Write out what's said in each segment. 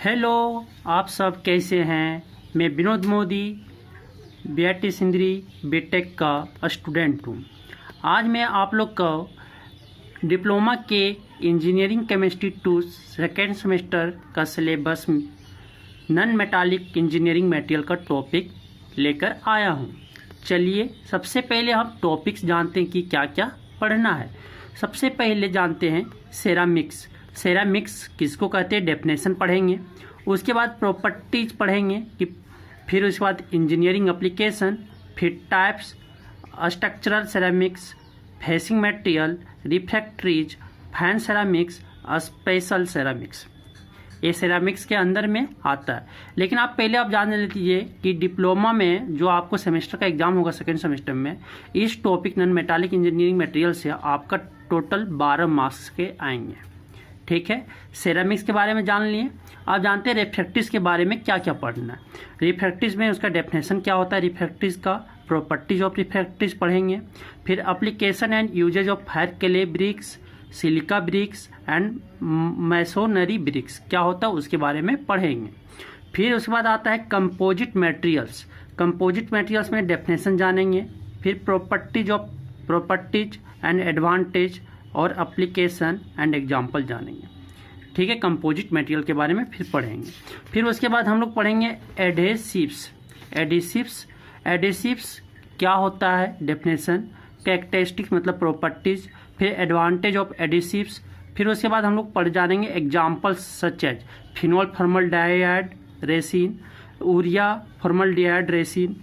Hello, आप सब कैसे हैं। मैं विनोद मोदी बीआईटी सिंदरी बीटेक का स्टूडेंट हूँ। आज मैं आप लोग को डिप्लोमा के इंजीनियरिंग केमिस्ट्री 2 सेकेंड सेमेस्टर का syllabus non metallic engineering material का टॉपिक लेकर आया हूँ। चलिए सबसे पहले हम टॉपिक्स जानते हैं कि क्या क्या पढ़ना है। सबसे पहले जानते हैं सेरामिक्स। सेरामिक्स किसको कहते हैं, डेफिनेशन पढ़ेंगे। उसके बाद प्रॉपर्टीज पढ़ेंगे कि फिर उसके बाद इंजीनियरिंग एप्लीकेशन, फिर types, structural ceramics, facing material, refractories, fan ceramics, special ceramics. ये सेरामिक्स के अंदर में आता है। लेकिन आप पहले आप जान लीजिए कि डिप्लोमा में जो आपको सेमेस्टर का एग्जाम होगा सेकेंड सेमेस्टर में, इस topic non metallic engineering material से आपका टोटल 12 मार्क्स के आएंगे। ठीक है, सेरामिक्स के बारे में जान लिए। आप जानते हैं रिफ्रैक्टिव्स के बारे में क्या क्या पढ़ना है। रिफ्रैक्टिव्स में उसका डेफिनेशन क्या होता है, रिफ्रैक्टिव्स का प्रॉपर्टीज ऑफ रिफ्रैक्टिव्स पढ़ेंगे। फिर application and uses of fire clay bricks, silica bricks and masonry bricks क्या होता है उसके बारे में पढ़ेंगे। फिर उसके बाद आता है कंपोजिट मटेरियल्स। कंपोजिट मटेरियल्स में डेफिनेशन जानेंगे। फिर प्रॉपर्टीज एंड एडवांटेज और एप्लीकेशन एंड एग्जाम्पल जानेंगे। ठीक है, कंपोजिट मटेरियल के बारे में फिर पढ़ेंगे। फिर उसके बाद हम लोग पढ़ेंगे एडेसिव्स। एडेसिव्स क्या होता है, डेफिनेशन, कैरेक्टरिस्टिक्स मतलब प्रॉपर्टीज, फिर एडवांटेज ऑफ एडेसिव्स। फिर उसके बाद हम लोग पढ़ जानेंगे examples such as phenol formaldehyde resin, urea formaldehyde resin,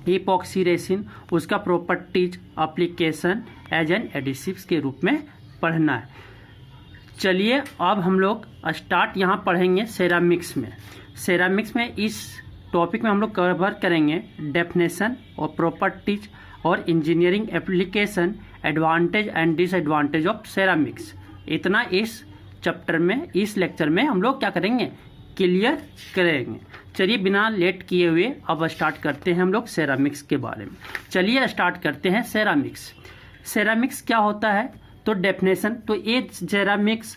epoxy resin, उसका properties, application as an adhesives के रूप में पढ़ना है। चलिए अब हम लोग स्टार्ट यहाँ पढ़ेंगे सेरामिक्स में। सेरामिक्स में इस टॉपिक में हम लोग कवर करेंगे डेफिनेशन और प्रॉपर्टीज और engineering application, advantage and disadvantage of ceramics. इतना इस चैप्टर में, इस लेक्चर में हम लोग क्या करेंगे, क्लियर करेंगे। चलिए बिना लेट किए हुए अब स्टार्ट करते हैं हम लोग सेरामिक्स के बारे में। चलिए स्टार्ट करते हैं सेरामिक्स। सेरामिक्स क्या होता है, तो डेफिनेशन, तो ये सेरामिक्स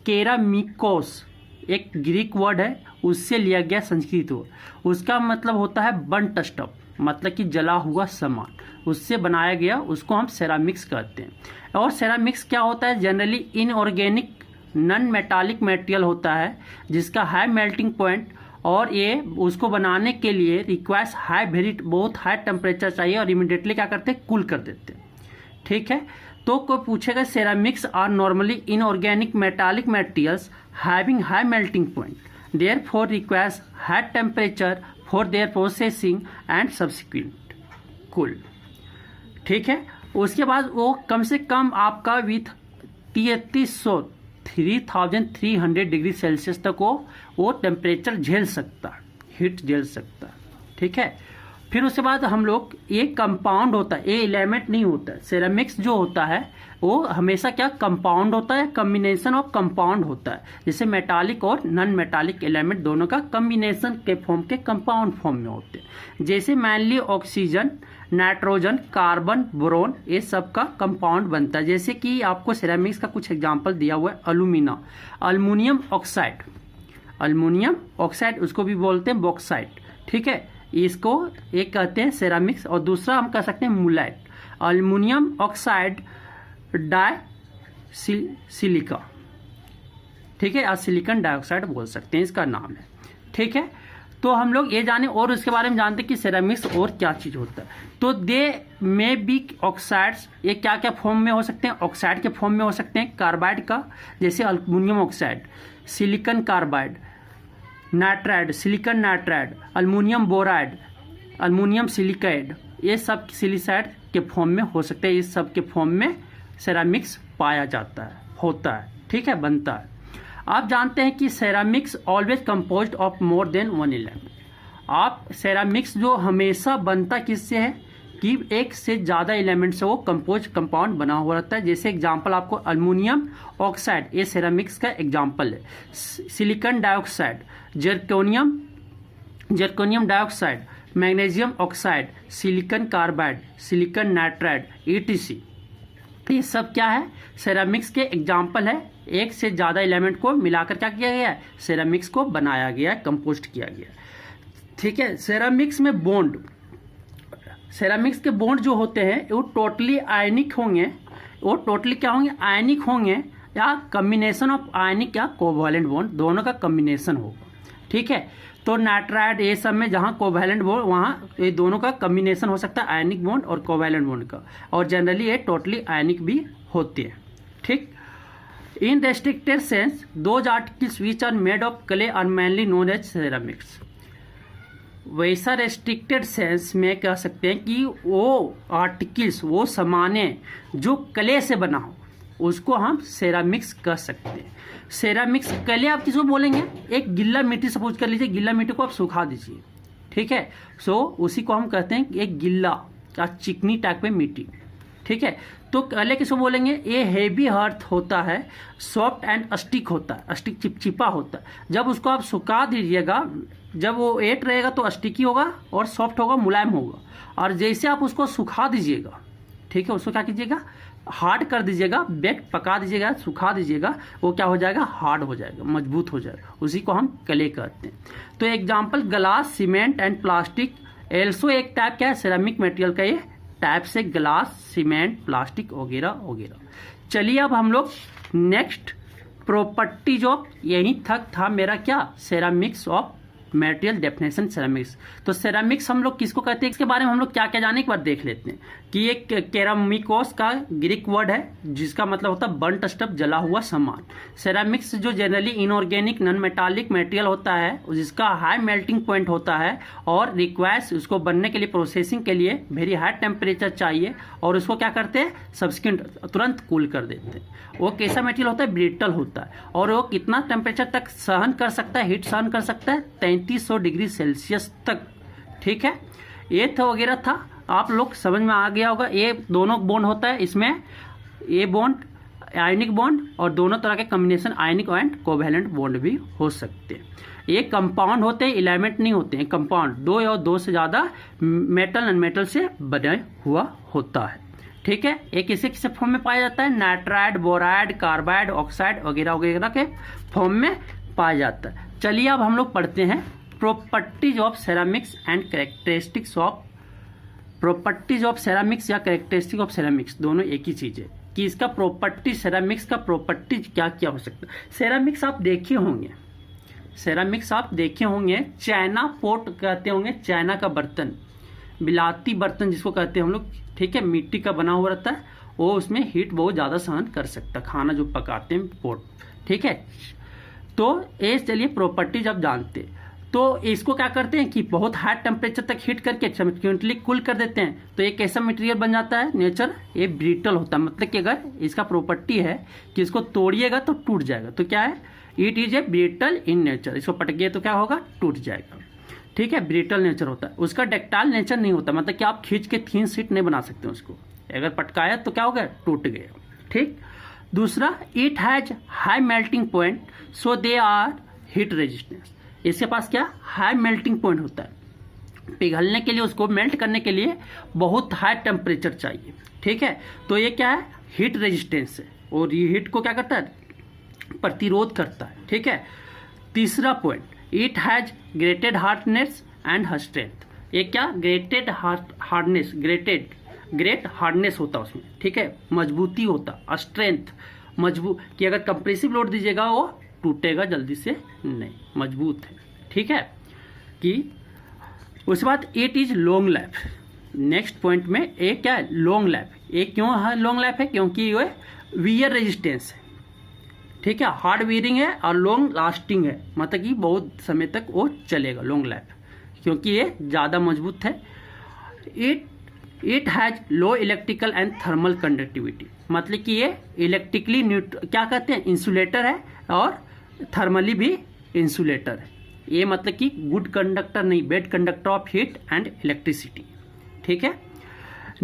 केरामिकोस एक ग्रीक वर्ड है, उससे लिया गया संस्कृत वर्ड। उसका मतलब होता है बर्न्ट स्टफ, मतलब कि जला हुआ सामान, उससे बनाया गया, उसको हम सेरामिक्स कहते हैं। और सेरामिक्स क्या होता है, generally inorganic non metallic material होता है जिसका हाई मेल्टिंग पॉइंट, और ये उसको बनाने के लिए रिक्वायर्स बहुत हाई टेम्परेचर चाहिए और इमीडिएटली क्या करते हैं, कूल कर देते हैं। ठीक है, तो कोई पूछेगा ceramics are normally inorganic metallic materials having high melting point, therefore requires high temperature for their processing and subsequent cool. ठीक है, उसके बाद वो कम से कम आपका विथ 3300 डिग्री सेल्सियस तक वो टेम्परेचर झेल सकता है, हीट झेल सकता है। ठीक है, फिर उसके बाद हम लोग, ये कंपाउंड होता है, ये एलिमेंट नहीं होता है। सेरामिक्स जो होता है वो हमेशा क्या कंपाउंड होता है, कम्बिनेशन ऑफ कंपाउंड होता है। जैसे मेटालिक और नॉन मेटालिक एलिमेंट दोनों का कम्बिनेशन के फॉर्म के कंपाउंड फॉर्म में होते हैं। जैसे mainly oxygen, nitrogen, carbon, boron, ये सब का कंपाउंड बनता है। जैसे कि आपको सेरामिक्स का कुछ एग्जांपल दिया हुआ है, अल्युमिनियम ऑक्साइड, उसको भी बोलते हैं बॉक्साइट। ठीक है, इसको एक कहते हैं सेरामिक्स, और दूसरा हम कह सकते हैं mullite, aluminium oxide di silica. ठीक है, सिलिकॉन डाइऑक्साइड बोल सकते हैं, इसका नाम है। ठीक है, तो हम लोग ये जाने और उसके बारे में जानते हैं कि सेरामिक्स और क्या चीज होता है। तो दे में बी ऑक्साइड्स, ये क्या क्या फॉर्म में हो सकते हैं, ऑक्साइड के फॉर्म में हो सकते हैं, कार्बाइड का, जैसे aluminium oxide, silicon carbide, nitride, silicon nitride, aluminium boride, aluminium silicide, ये सब सिलिसाइड के फॉर्म में हो सकते हैं। इस सब के फॉर्म में सेरामिक्स पाया जाता है, होता है। ठीक है, बनता है। आप जानते हैं कि ceramics always composed of more than one element. आप सेरामिक्स जो हमेशा बनता किससे है कि एक से ज़्यादा एलिमेंट से वो कंपाउंड बना हुआ रहता है। जैसे एग्जांपल आपको अल्युमिनियम ऑक्साइड, ये सेरामिक्स का एग्जांपल है। Silicon dioxide, zirconium dioxide, magnesium oxide, silicon carbide, silicon nitride, ETC, ये सब क्या है, सेरामिक्स के एग्जाम्पल है एक से ज़्यादा एलिमेंट को मिलाकर क्या किया गया है, सेरामिक्स को बनाया गया है, कंपोस्ट किया गया है। ठीक है, सेरामिक्स में बॉन्ड, सेरामिक्स के बॉन्ड जो होते हैं वो टोटली आयनिक होंगे, वो टोटली क्या होंगे, आयनिक होंगे, या कम्बिनेशन ऑफ आयनिक या कोवैलेंट बॉन्ड, दोनों का कम्बिनेशन होगा। ठीक है, तो नाइट्राइड ये सब में जहाँ कोवैलेंट बॉन्ड, वहाँ ये दोनों का कम्बिनेशन हो सकता है, आयनिक बॉन्ड और कोवैलेंट बॉन्ड का, और जनरली ये टोटली आयनिक भी होते हैं। ठीक, in restricted sense those articles which are made of clay are mainly known as ceramics. वैसा रेस्ट्रिक्टेड सेंस में कह सकते हैं कि वो आर्टिकल्स, वो सामानें जो क्ले से बना हो, उसको हम सेरामिक्स कह सकते हैं। सेरामिक्स क्ले आप किसको बोलेंगे, एक गिल्ला मिट्टी सपोज कर लीजिए, गिल्ला मिट्टी को आप सुखा दीजिए। ठीक है, सो उसी को हम कहते हैं एक गिल्ला या चिकनी टाइप में मिट्टी। ठीक है, तो क्ले किसको बोलेंगे, ये हेवी अर्थ होता है, सॉफ्ट एंड स्टिक होता है, स्टिक चिपचिपा होता है। जब उसको आप सुखा दीजिएगा, जब वो एट रहेगा तो स्टिकी होगा और सॉफ्ट होगा, मुलायम होगा, और जैसे आप उसको सुखा दीजिएगा, ठीक है, उसको क्या कीजिएगा, हार्ड कर दीजिएगा, बेक पका दीजिएगा, सुखा दीजिएगा, वो क्या हो जाएगा, हार्ड हो जाएगा, मजबूत हो जाएगा, उसी को हम क्ले कहते हैं। तो example glass, cement and plastic also एक टाइप क्या है, सेरामिक मटेरियल का ये टाइप से ग्लास, सीमेंट, प्लास्टिक वगैरह वगैरह। चलिए अब हम लोग नेक्स्ट प्रॉपर्टीज ऑफ, यही तक था मेरा क्या, ceramics of material definition ceramics. तो सेरामिक्स हम लोग किसको कहते हैं, इसके बारे में हम लोग क्या क्या जाने, एक बार देख लेते हैं कि एक केरामिकोस का ग्रीक वर्ड है जिसका मतलब होता है बर्न्ट स्टफ, जला हुआ सामान। सेरामिक्स जो generally inorganic non metallic material होता है, जिसका हाई मेल्टिंग पॉइंट होता है और रिक्वायर्स उसको बनने के लिए, प्रोसेसिंग के लिए वेरी हाई टेम्परेचर चाहिए, और उसको क्या करते हैं, सब्सिक्वेंट तुरंत कूल कर देते हैं। वो कैसा मटेरियल होता है, ब्रिटल होता है, और वो कितना टेम्परेचर तक सहन कर सकता है, हीट सहन कर सकता है, 3300 डिग्री सेल्सियस तक। ठीक है, ये था वगैरह था, आप लोग समझ में आ गया होगा। ये दोनों बॉन्ड होता है इसमें, ये बॉन्ड आयनिक बॉन्ड, और दोनों तरह के combination ionic and covalent bond भी हो सकते हैं। ये कंपाउंड होते हैं, एलिमेंट नहीं होते हैं, कंपाउंड, दो या दो से ज्यादा मेटल एंड मेटल से बना हुआ होता है। ठीक है, ये किसी किसी फॉर्म में पाया जाता है, नाइट्राइड, बोराइड, कार्बाइड, ऑक्साइड वगैरह वगैरह के फॉर्म में पाया जाता है। चलिए अब हम लोग पढ़ते हैं properties of ceramics and characteristics of, properties of ceramics या कैरेक्टरिस्टिक ऑफ सेरामिक्स, दोनों एक ही चीज है कि इसका प्रॉपर्टी, सेरामिक्स का प्रॉपर्टीज क्या क्या हो सकता है। सेरामिक्स आप देखे होंगे, सेरामिक्स आप देखे होंगे, चाइना पोट कहते होंगे, चाइना का बर्तन, बिलाती बर्तन जिसको कहते हैं हम लोग। ठीक है, मिट्टी का बना हुआ रहता है, वो उसमें हीट बहुत ज्यादा सहन कर सकता है, खाना जो पकाते हैं पोट। ठीक है, तो ये चलिए प्रॉपर्टीज आप जानते हैं। तो इसको क्या करते हैं कि बहुत हाई टेम्परेचर तक हीट करके सबसिक्वेंटली कूल कर देते हैं, तो ये कैसा मटेरियल बन जाता है, नेचर, ये ब्रिटल होता है। मतलब कि अगर इसका प्रॉपर्टी है कि इसको तोड़िएगा तो टूट जाएगा, तो क्या है, it is a brittle in nature, इसको पटकिए तो क्या होगा, टूट जाएगा। ठीक है, ब्रिटल नेचर होता है, उसका डक्टाइल नेचर नहीं होता, मतलब कि आप खींच के थीन शीट नहीं बना सकते उसको, अगर पटकाया तो क्या हो गया, टूट गया। ठीक, दूसरा, it has high melting point so they are heat resistance, इसके पास क्या, हाई मेल्टिंग पॉइंट होता है, पिघलने के लिए, उसको मेल्ट करने के लिए बहुत हाई टेम्परेचर चाहिए। ठीक है, तो ये क्या है, हीट रेजिस्टेंस है, और ये हीट को क्या करता है, प्रतिरोध करता है। ठीक है, तीसरा point, it has greater hardness and strength, ये क्या, ग्रेटेड हार्डनेस, ग्रेट हार्डनेस होता है उसमें। ठीक है, मजबूती होता, स्ट्रेंथ, मजबूत, कि अगर कंप्रेसिव लोड दीजिएगा वो टूटेगा जल्दी से नहीं, मजबूत है। ठीक है, कि उसके बाद it is long life, next point में एक क्या है, लॉन्ग लाइफ। ये क्यों है लॉन्ग लाइफ है, क्योंकि ये वियर रेजिस्टेंस है। ठीक है, हार्ड वियरिंग है और लॉन्ग लास्टिंग है, मतलब कि बहुत समय तक वो चलेगा, लॉन्ग लाइफ, क्योंकि ये ज़्यादा मजबूत है। It has low electrical and thermal conductivity, मतलब कि ये इलेक्ट्रिकली क्या कहते हैं, इंसुलेटर है, और थर्मली भी इंसुलेटर है। ये मतलब कि गुड कंडक्टर नहीं, bad conductor of heat and electricity. ठीक है,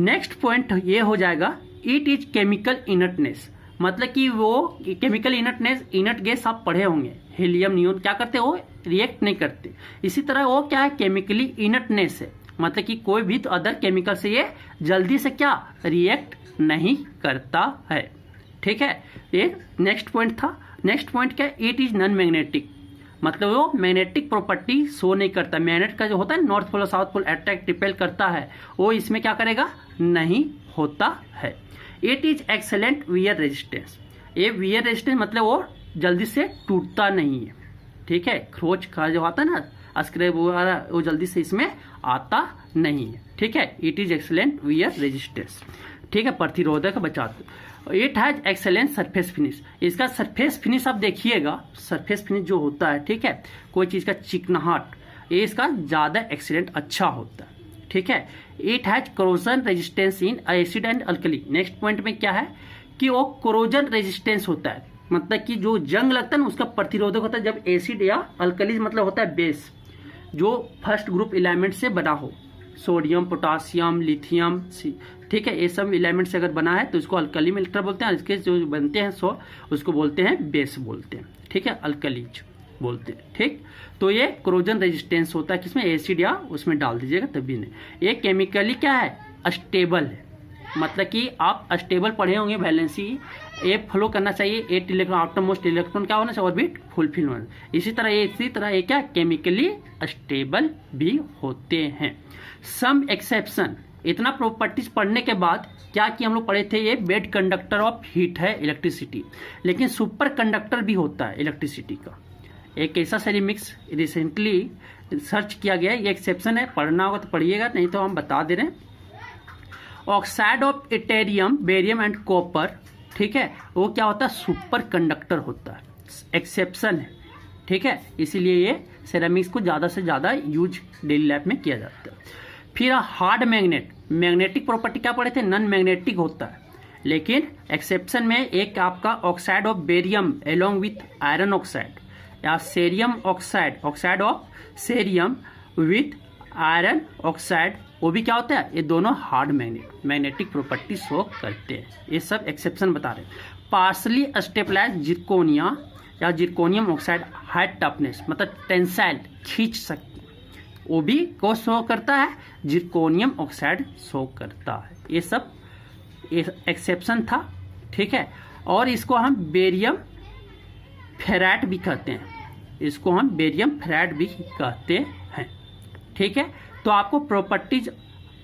नेक्स्ट पॉइंट ये हो जाएगा, इट इज केमिकल इनर्टनेस, मतलब कि वो केमिकल इनर्टनेस, इनर्ट गैस आप पढ़े होंगे, हीलियम, नियोन, क्या करते हैं, वो रिएक्ट नहीं करते। इसी तरह वो क्या है, केमिकली इनर्टनेस है, मतलब कि कोई भी तो अदर केमिकल से ये जल्दी से क्या, रिएक्ट नहीं करता है। ठीक है, ये नेक्स्ट पॉइंट था। नेक्स्ट पॉइंट क्या है, इट इज नॉन मैग्नेटिक, मतलब वो मैग्नेटिक प्रॉपर्टी शो नहीं करता। मैग्नेट का जो होता है नॉर्थ पोल और साउथ पोल अट्रैक्ट रिपेल करता है, वो इसमें क्या करेगा, नहीं होता है। It is excellent wear resistance, ये वियर रेजिस्टेंस मतलब वो जल्दी से टूटता नहीं है, ठीक है। खरोच का जो आता है ना स्क्रैप वगैरह, वो जल्दी से इसमें आता नहीं है, ठीक है। It is excellent wear resistance, ठीक है, प्रतिरोधक बचाता। It has excellent surface finish, इसका सरफेस फिनिश आप देखिएगा, सरफेस फिनिश जो होता है, ठीक है, कोई चीज का चिकनाहट, ये इसका ज्यादा एक्सीलेंट अच्छा होता है, ठीक है। It has corrosion resistance in acid and alkali. Next point में क्या है कि वो कोरोजन रेजिस्टेंस होता है, मतलब कि जो जंग लगता है ना उसका प्रतिरोधक होता है जब एसिड या अल्कली मतलब होता है बेस, जो फर्स्ट ग्रुप एलिमेंट से बना हो, सोडियम, पोटासियम, लिथियम, ठीक है, ये सब एलिमेंट से अगर बना है तो इसको अल्कली मेटल बोलते हैं। इसके जो बनते हैं सो उसको बोलते हैं बेस बोलते हैं, ठीक है, अल्कलीज बोलते हैं, ठीक। तो ये कोरोजन रेजिस्टेंस होता है, किसमें, एसिड या उसमें डाल दीजिएगा तभी नहीं। ये केमिकली क्या है, अस्टेबल है, मतलब कि आप अस्टेबल पढ़े होंगे वैलेंसी, ये फ्लो करना चाहिए, 8 इलेक्ट्रॉन आउटर मोस्ट इलेक्ट्रॉन क्या होना चाहिए, ऑर्बिट फुलफिल होना। इसी तरह ये क्या केमिकली अस्टेबल भी होते हैं। सम एक्सेप्शन, इतना प्रॉपर्टीज पढ़ने के बाद क्या कि हम लोग पढ़े थे, ये बेड कंडक्टर ऑफ हीट है इलेक्ट्रिसिटी, लेकिन सुपर कंडक्टर भी होता है इलेक्ट्रिसिटी का। एक ऐसा सेरामिक्स रिसेंटली सर्च किया गया है, ये एक्सेप्शन है, पढ़ना होगा तो पढ़िएगा, नहीं तो हम बता दे रहे हैं। Oxide of yttrium, barium and copper, ठीक है, वो क्या होता है, सुपर कंडक्टर होता है, एक्सेप्शन है, ठीक है। इसीलिए ये सेरामिक्स को ज्यादा से ज्यादा यूज डेली लाइफ में किया जाता है। फिर हार्ड मैग्नेट, मैग्नेटिक प्रॉपर्टी क्या पढ़े थे, नॉन मैग्नेटिक होता है, लेकिन एक्सेप्शन में एक आपका oxide of barium along with iron oxide, या cerium oxide, oxide of cerium with iron oxide, वो भी क्या होता है, ये दोनों हार्ड मैग्नेटिक प्रॉपर्टी शो करते हैं। ये सब एक्सेप्शन बता रहे हैं। पार्सली स्टेबलाइज जिरकोनिया या जिरकोनियम ऑक्साइड हाई टफनेस, मतलब टेंसाइल, खींच सकते, वो भी को शो करता है, जिरकोनियम ऑक्साइड शो करता है। ये सब एक्सेप्शन था, ठीक है। और इसको हम बेरियम फेराइट भी कहते हैं, इसको हम बेरियम फेराइट भी कहते हैं, ठीक है। तो आपको प्रॉपर्टीज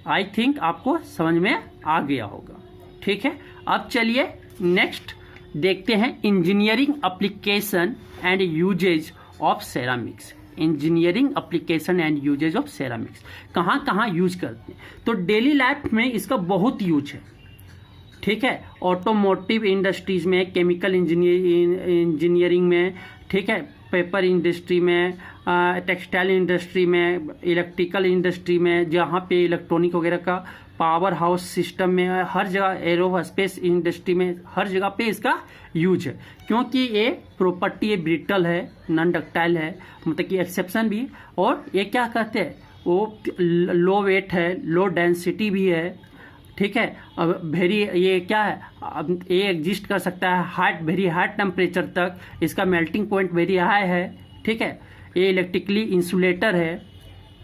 आई थिंक आपको समझ में आ गया होगा, ठीक है। अब चलिए नेक्स्ट देखते हैं engineering application and uses of ceramics. Engineering application and uses of ceramics कहाँ कहाँ यूज करते हैं, तो डेली लाइफ में इसका बहुत यूज है, ठीक है। ऑटोमोटिव इंडस्ट्रीज में, केमिकल इंजीनियरिंग में, ठीक है, पेपर इंडस्ट्री में, टेक्सटाइल इंडस्ट्री में, इलेक्ट्रिकल इंडस्ट्री में, जहाँ पे इलेक्ट्रॉनिक वगैरह का पावर हाउस सिस्टम में, हर जगह, एरोस्पेस इंडस्ट्री में, हर जगह पे इसका यूज है, क्योंकि ये प्रॉपर्टी ये ब्रिटल है, नॉन डक्टाइल है, मतलब कि एक्सेप्शन भी। और ये क्या कहते हैं, वो लो वेट है, लो डेंसिटी भी है, ठीक है। अब वेरी, ये क्या है, अब ये एग्जिस्ट कर सकता है हार्ट, वेरी हाई टेम्परेचर तक, इसका मेल्टिंग पॉइंट वेरी हाई है, ठीक है। ये इलेक्ट्रिकली इंसुलेटर है,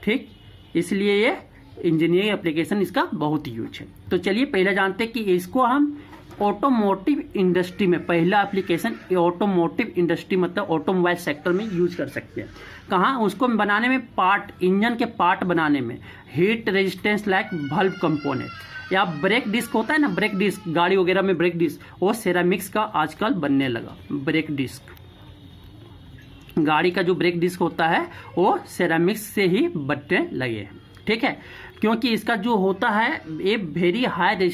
ठीक, इसलिए ये इंजीनियरिंग एप्लीकेशन इसका बहुत यूज है। तो चलिए पहले जानते हैं कि इसको हम ऑटोमोटिव इंडस्ट्री में, पहला एप्लीकेशन ऑटोमोटिव इंडस्ट्री मतलब ऑटोमोबाइल सेक्टर में यूज कर सकते हैं। कहाँ, उसको बनाने में, पार्ट, इंजन के पार्ट बनाने में, heat resistance like bulb component, या ब्रेक डिस्क होता है ना, ब्रेक डिस्क, गाड़ी वगैरह में ब्रेक डिस्क, वो सेरामिक्स का आजकल बनने लगा। ब्रेक डिस्क, गाड़ी का जो ब्रेक डिस्क होता है वो सेरामिक्स से ही बनने लगे हैं, ठीक है। क्योंकि इसका जो होता है ये वेरी हाई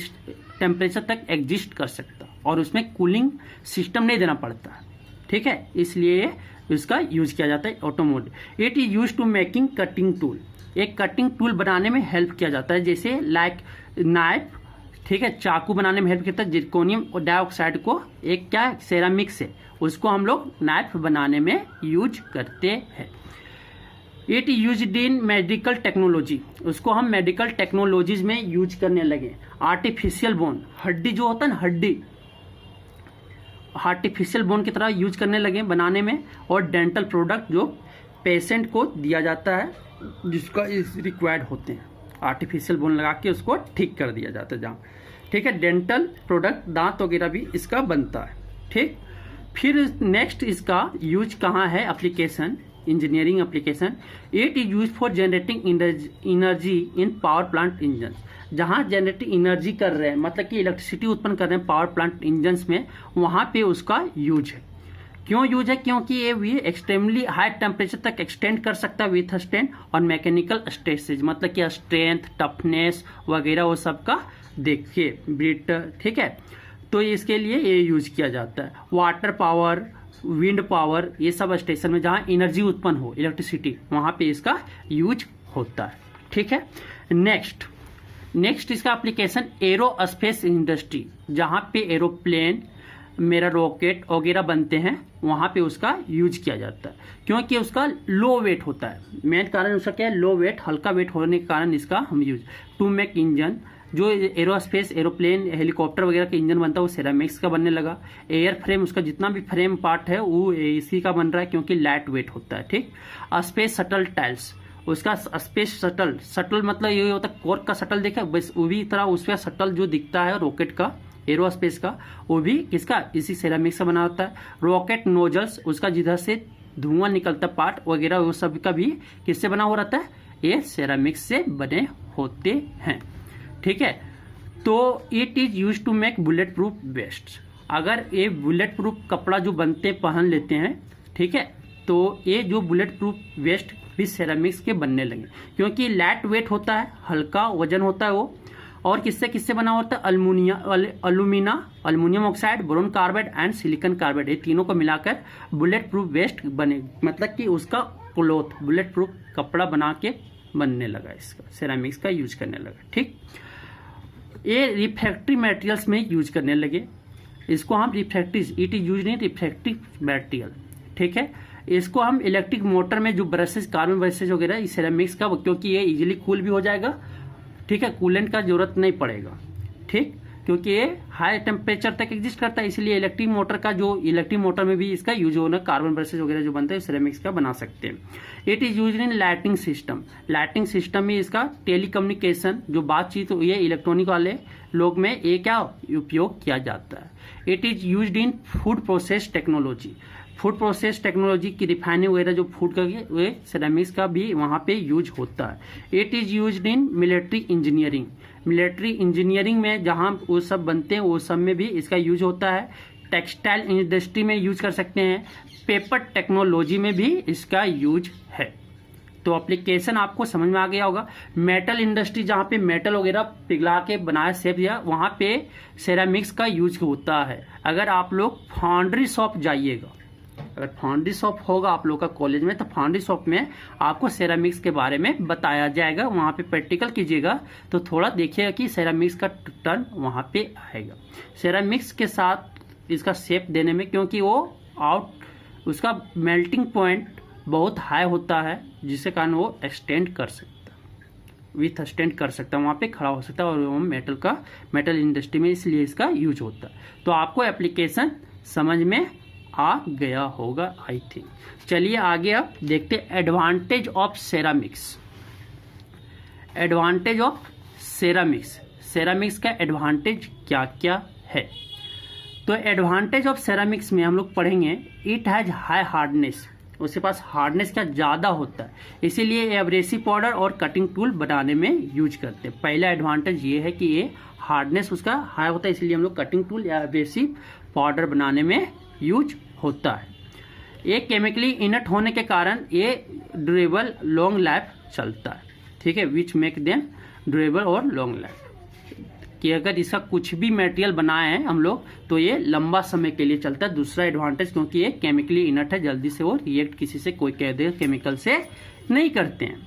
टेम्परेचर तक एग्जिस्ट कर सकता है और उसमें कूलिंग सिस्टम नहीं देना पड़ता है, ठीक है, इसलिए इसका यूज किया जाता है automotive. It is use to making cutting tool, एक कटिंग टूल बनाने में हेल्प किया जाता है, जैसे लाइक नाइफ, ठीक है, चाकू बनाने में हेल्प करता है। जिरकोनियम डाइऑक्साइड को एक क्या सेरामिक से, उसको हम लोग नाइफ बनाने में यूज करते हैं। It used in medical technology, उसको हम मेडिकल टेक्नोलॉजीज में यूज करने लगे। आर्टिफिशियल बोन, हड्डी जो होता है ना, हड्डी आर्टिफिशियल बोन की तरह यूज करने लगे बनाने में। और डेंटल प्रोडक्ट जो पेशेंट को दिया जाता है, जिसका रिक्वायर्ड होते हैं, आर्टिफिशियल बोन लगा के उसको ठीक कर दिया जाता है जहाँ, ठीक है, डेंटल प्रोडक्ट, दांत वगैरह भी इसका बनता है। ठीक, फिर नेक्स्ट इसका यूज कहाँ है, application, engineering application. It is use for generating energy in power plant engine. जहाँ जनरेटिंग एनर्जी कर रहे हैं, मतलब कि इलेक्ट्रिसिटी उत्पन्न कर रहे हैं पावर प्लांट इंजन्स में, वहां पे उसका यूज है। क्यों यूज है, क्योंकि ये भी एक्सट्रीमली हाई टेम्परेचर तक एक्सटेंड कर सकता है विथ स्ट्रेंथ और मैकेनिकल स्ट्रेसेज, मतलब कि स्ट्रेंथ, टफनेस वगैरह वो सब का देखिए ब्रिट। ठीक है, तो इसके लिए ये यूज किया जाता है। वाटर पावर, विंड पावर, ये सब स्टेशन में जहाँ एनर्जी उत्पन्न हो, इलेक्ट्रिसिटी, वहां पे इसका यूज होता है। ठीक है, नेक्स्ट इसका एप्लीकेशन एरोस्पेस इंडस्ट्री, जहां पे एरोप्लेन, मेरा रॉकेट वगैरह बनते हैं, वहां पे उसका यूज किया जाता है। क्योंकि उसका लो वेट होता है, मेन कारण उसका क्या है, लो वेट, हल्का वेट होने के कारण इसका हम यूज। टू मेक इंजन, जो एरोस्पेस, एरोप्लेन, हेलीकॉप्टर वगैरह का इंजन बनता है वो सेरामिक्स का बनने लगा। एयर फ्रेम, उसका जितना भी फ्रेम पार्ट है वो इसी का बन रहा है, क्योंकि लाइट वेट होता है। ठीक, स्पेस शटल टाइल्स, उसका स्पेस शटल मतलब ये होता है कोर्क का शटल, देखा बस वो भी तरह उसका शटल जो दिखता है रॉकेट का, एरोस्पेस का, वो भी किसका, इसी सेरामिक से बना होता है। रॉकेट नोजल्स, उसका जिधर से धुआं निकलता पार्ट वगैरह वो सब का भी किससे बना हो रहता है, ये सेरामिक्स से बने होते हैं। ठीक है, तो it is use to make bullet proof vest. अगर ये बुलेट प्रूफ कपड़ा जो बनते पहन लेते हैं, ठीक है, तो ये जो बुलेट प्रूफ वेस्ट भी सेरामिक्स के बनने लगे, क्योंकि लाइट वेट होता है, हल्का वजन होता है वो, और किससे बना होता है, aluminium oxide, boron carbide and silicon carbide, ये तीनों को मिलाकर बुलेट प्रूफ वेस्ट बने, मतलब कि उसका क्लॉथ, बुलेट प्रूफ कपड़ा बना के बनने लगा, इसका सेरामिक्स का यूज करने लगा। ठीक, ये रिफ्रैक्टरी मटेरियल्स में यूज करने लगे, इसको हम refractive, it is use in refractive material. ठीक है, इसको हम इलेक्ट्रिक मोटर में जो ब्रशेज, कार्बन ब्रशेज वगैरह सेरामिक्स का, क्योंकि ये इजीली कूल भी हो जाएगा। ठीक है, कूलेंट का जरूरत नहीं पड़ेगा। ठीक, क्योंकि ये हाई टेम्परेचर तक एग्जिस्ट करता है, इसलिए इलेक्ट्रिक मोटर का जो, इलेक्ट्रिक मोटर में भी इसका यूज होना, कार्बन ब्रशेज वगैरह जो बनते हैं सेरामिक्स का बना सकते हैं। It is use in lighting system, lighting system में इसका टेलीकम्युनिकेशन, जो बातचीत हुई है इलेक्ट्रॉनिक वाले लोग में, ये क्या उपयोग किया जाता है। It is use in food process technology, food process technology की रिफाइनिंग वगैरह जो फूड का वे सेरामिक्स का भी वहां पे यूज होता है। It is used in military engineering, military engineering में जहां वो सब बनते हैं वो सब में भी इसका यूज होता है। टेक्सटाइल इंडस्ट्री में यूज कर सकते हैं, पेपर टेक्नोलॉजी में भी इसका यूज है। तो एप्लीकेशन आपको समझ में आ गया होगा। मेटल इंडस्ट्री, जहाँ पे मेटल वगैरह पिघला के बनाया शेप दिया, वहां पे सेरामिक्स का यूज होता है। अगर आप लोग फाउंड्री शॉप जाइएगा, अगर फाउंड्री शॉप होगा आप लोग का कॉलेज में, तो फाउंड्री शॉप में आपको सेरामिक्स के बारे में बताया जाएगा, वहां पे प्रैक्टिकल कीजिएगा तो थोड़ा देखिएगा कि सेरामिक्स का टर्न वहां पे आएगा। सेरामिक्स के साथ इसका शेप देने में, क्योंकि वो उसका मेल्टिंग पॉइंट बहुत हाई होता है, जिसके कारण वो एक्सटेंड कर सकता है, विथ एक्सटेंड कर सकता है, वहां पे खड़ा हो सकता है, और वो मेटल इंडस्ट्री में इसलिए इसका यूज होता है। तो आपको एप्लीकेशन समझ में आ गया होगा आई थिंक। चलिए आगे अब देखते advantage of ceramics. Advantage of ceramics, ceramics का एडवांटेज क्या क्या है। तो एडवांटेज ऑफ सेरामिक्स में हम लोग पढ़ेंगे, इट हैज हाई हार्डनेस, उसके पास हार्डनेस क्या ज़्यादा होता है, इसीलिए एब्रेसिव पाउडर और कटिंग टूल बनाने में यूज करते हैं। पहला एडवांटेज ये है कि ये हार्डनेस उसका हाई होता है, इसलिए हम लोग कटिंग टूल या एब्रेसिव पाउडर बनाने में यूज होता है। ये केमिकली इनट होने के कारण ये ड्यूरेबल लॉन्ग लाइफ चलता है। ठीक है, विच मेक देम ड्यूरेबल और लॉन्ग लाइफ, कि अगर इसका कुछ भी मटेरियल बनाए हैं हम लोग तो ये लंबा समय के लिए चलता है। दूसरा एडवांटेज, क्योंकि ये केमिकली इनट है, जल्दी से वो रिएक्ट किसी से, कोई कह दे केमिकल से नहीं करते हैं।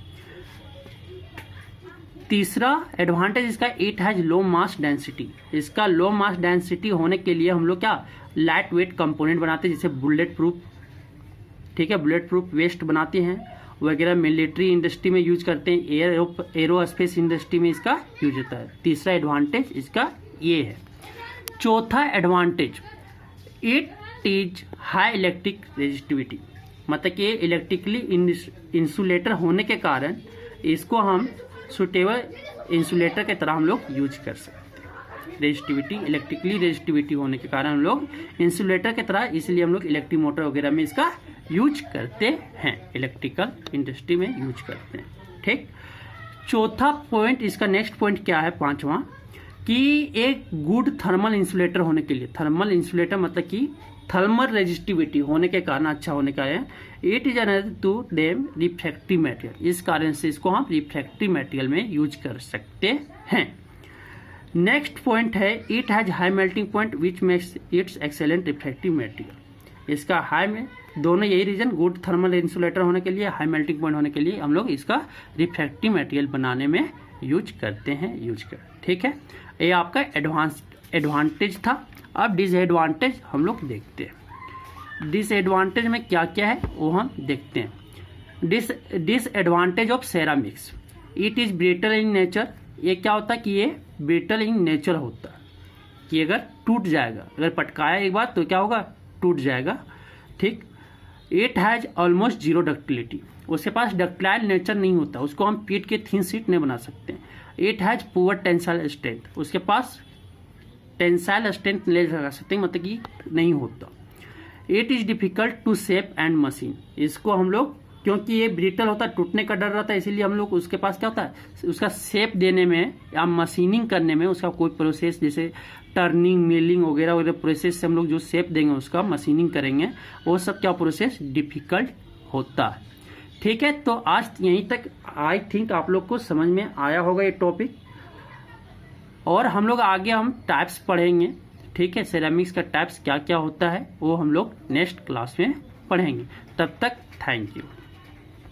तीसरा एडवांटेज इसका, it has low mass density, इसका लो मास डेंसिटी होने के लिए हम लोग क्या लाइट वेट कंपोनेंट बनाते हैं, जैसे बुलेट प्रूफ, ठीक है, बुलेट प्रूफ वेस्ट बनाते हैं वगैरह, मिलिट्री इंडस्ट्री में यूज करते हैं, एरोस्पेस इंडस्ट्री में इसका यूज होता है। तीसरा एडवांटेज इसका ये है। चौथा advantage, it is high electric resistivity, मतलब कि इलेक्ट्रिकली इंसुलेटर होने के कारण इसको हम सुटेबल इंसुलेटर की तरह हम लोग यूज कर सकते हैं। रेजिस्टिविटी, इलेक्ट्रिकली रेजिस्टिविटी होने के कारण हम लोग इंसुलेटर की तरह, इसलिए हम लोग इलेक्ट्रिक मोटर वगैरह में इसका यूज करते हैं, इलेक्ट्रिकल इंडस्ट्री में यूज करते हैं। ठीक, चौथा पॉइंट, इसका नेक्स्ट पॉइंट क्या है, पांचवा, कि एक गुड थर्मल इंसुलेटर होने के लिए, थर्मल इंसुलेटर मतलब कि थर्मल रेजिस्टिविटी होने के कारण, अच्छा होने का है, it is another to them refractive material, इस कारण से इसको हम रिफ्रैक्टिव मटेरियल में यूज कर सकते हैं। नेक्स्ट पॉइंट है, it has high melting point which makes it's excellent refractive material. इसका हाई में दोनों यही रीजन, गुड थर्मल इंसुलेटर होने के लिए, हाई मेल्टिंग पॉइंट होने के लिए हम लोग इसका रिफ्रैक्टिव मटेरियल बनाने में यूज करते हैं, ठीक है। ये आपका एडवांटेज था। अब डिसएडवांटेज हम लोग देखते हैं। डिसएडवांटेज में क्या क्या है वो हम देखते हैं। Disadvantage of ceramics, it is brittle in nature. ये क्या होता है कि ये ब्रिटल इन नेचर होता है, कि अगर टूट जाएगा, अगर पटकाया एक बार तो क्या होगा, टूट जाएगा। ठीक, it has almost zero ductility, उसके पास डक्टाइल नेचर नहीं होता, उसको हम पीट के थिन शीट नहीं बना सकते। It has poor tensile strength, उसके पास टेंसाइल स्ट्रेंथ ले लगा सकते हैं, मतलब कि नहीं होता। It is difficult to shape and machine, इसको हम लोग, क्योंकि ये ब्रिटल होता है, टूटने का डर रहता है, इसीलिए हम लोग उसके पास क्या होता है, उसका शेप देने में या मशीनिंग करने में, उसका कोई प्रोसेस जैसे टर्निंग, मिलिंग वगैरह वगैरह प्रोसेस से हम लोग जो शेप देंगे, उसका मशीनिंग करेंगे, वो सब क्या प्रोसेस डिफिकल्ट होता है। ठीक है, तो आज यहीं तक आई थिंक आप लोग को समझ में आया होगा ये टॉपिक, और हम लोग आगे हम टाइप्स पढ़ेंगे। ठीक है, सेरामिक्स का टाइप्स क्या क्या होता है वो हम लोग नेक्स्ट क्लास में पढ़ेंगे। तब तक थैंक यू।